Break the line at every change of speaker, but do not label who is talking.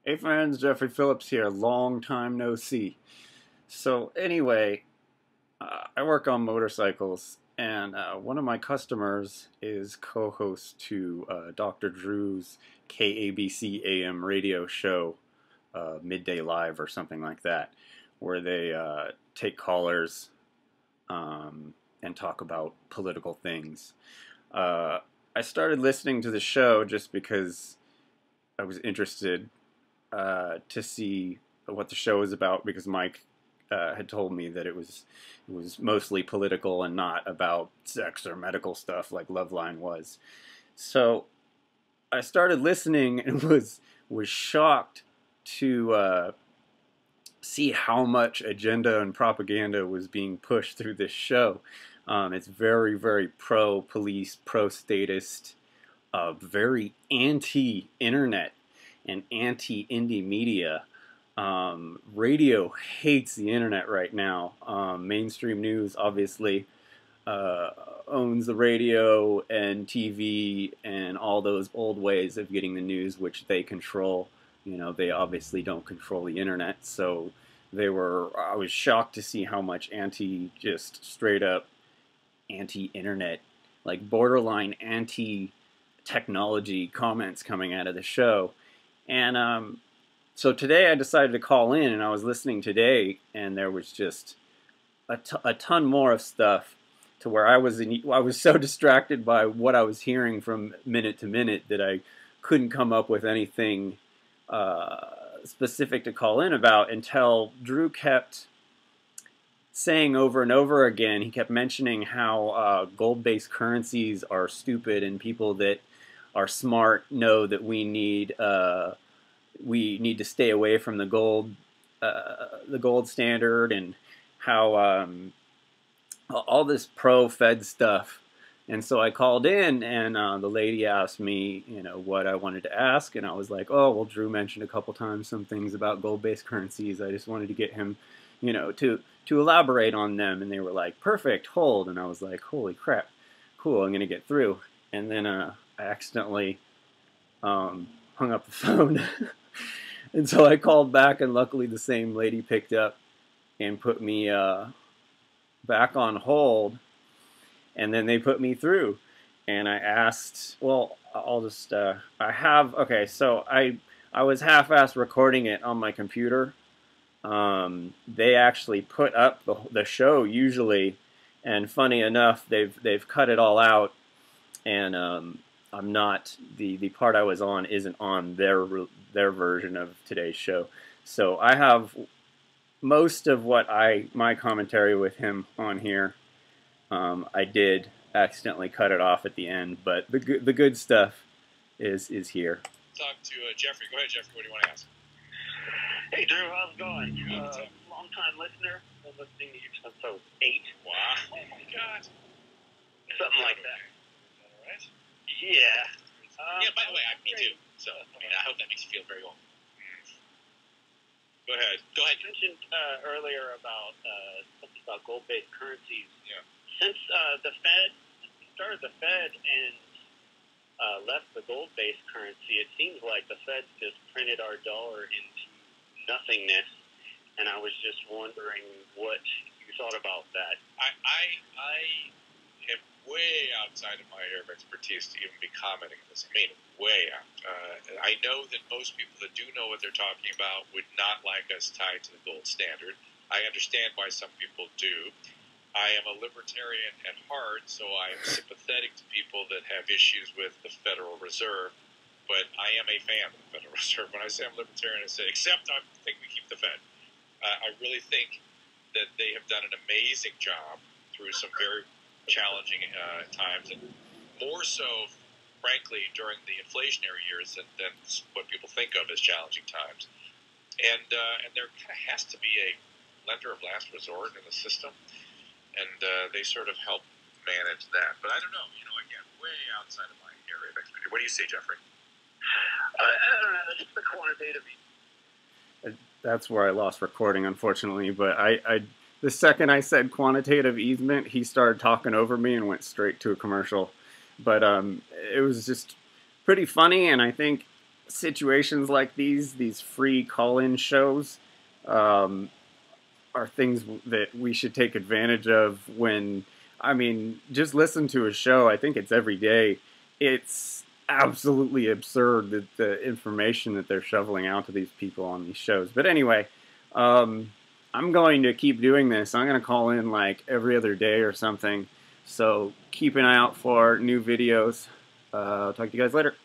Hey friends, Jeffrey Phillips here. Long time no see. So anyway, I work on motorcycles, and one of my customers is co-host to Dr. Drew's KABC AM radio show, Midday Live or something like that, where they take callers and talk about political things. I started listening to the show just because I was interested to see what the show was about, because Mike had told me that it was mostly political and not about sex or medical stuff like Loveline was. So I started listening and was shocked to see how much agenda and propaganda was being pushed through this show. It's very, very pro-police, pro-statist, very anti-internet and anti-indie media. Radio hates the internet right now. Mainstream news obviously owns the radio and TV and all those old ways of getting the news, which they control. You know, they obviously don't control the internet, so I was shocked to see how much just straight up anti-internet, like borderline anti-technology comments coming out of the show. And so today I decided to call in, and I was listening today, and there was just a ton more of stuff, to where I was so distracted by what I was hearing from minute to minute that I couldn't come up with anything specific to call in about, until Drew kept saying over and over again, he kept mentioning how gold-based currencies are stupid, and people that are smart know that we need to stay away from the gold standard, and how all this pro-Fed stuff. And so I called in, and the lady asked me, what I wanted to ask, and I was like, oh, well, Drew mentioned a couple times some things about gold-based currencies. I just wanted to get him, to elaborate on them. And they were like, perfect, hold. And I was like, holy crap, cool, I'm gonna get through. And then I accidentally hung up the phone. And so I called back, and luckily the same lady picked up and put me back on hold. And then they put me through, and I asked, well, I'll just, okay, so I was half-assed recording it on my computer. They actually put up the show usually, and funny enough, they've cut it all out, and I'm not, the part I was on isn't on their version of today's show. So I have most of my commentary with him on here. I did accidentally cut it off at the end, but the good stuff is here.
Talk to Jeffrey. Go ahead, Jeffrey. What do you want to ask?
Hey, Drew. How's it going? Long-time listener. Been listening to you since I was 8.
Wow. Oh, my God.
Something like that.
All right.
Yeah.
Yeah, by the way, me too. So, I hope that makes you feel very old. Go ahead.
You mentioned earlier about something about gold-based currencies.
Yeah.
Since the Fed and left the gold-based currency, it seems like the Fed just printed our dollar into nothingness, and I was just wondering what you thought about that.
I am way outside of my area of expertise to even be commenting on this. I mean, way out. I know that most people that do know what they're talking about would not like us tied to the gold standard. I understand why some people do. I am a libertarian at heart, so I am sympathetic to people that have issues with the Federal Reserve, but I am a fan of the Federal Reserve. When I say I'm libertarian, I say, except I think we keep the Fed. I really think that they have done an amazing job through some very challenging times, and more so, frankly, during the inflationary years than what people think of as challenging times. And there kind of has to be a lender of last resort in the system. And they sort of help manage that. But I don't know, again, way outside of my area of expertise. What do you say, Jeffrey?
I don't know, just the quantitative.
That's where I lost recording, unfortunately. But the second I said quantitative easement, he started talking over me and went straight to a commercial. But it was just pretty funny, and I think situations like these free call-in shows, um, are things that we should take advantage of when, I mean, just listen to a show. I think it's every day. It's absolutely absurd that the information that they're shoveling out to these people on these shows. But anyway, I'm going to keep doing this. I'm going to call in like every other day or something. So keep an eye out for new videos. Talk to you guys later.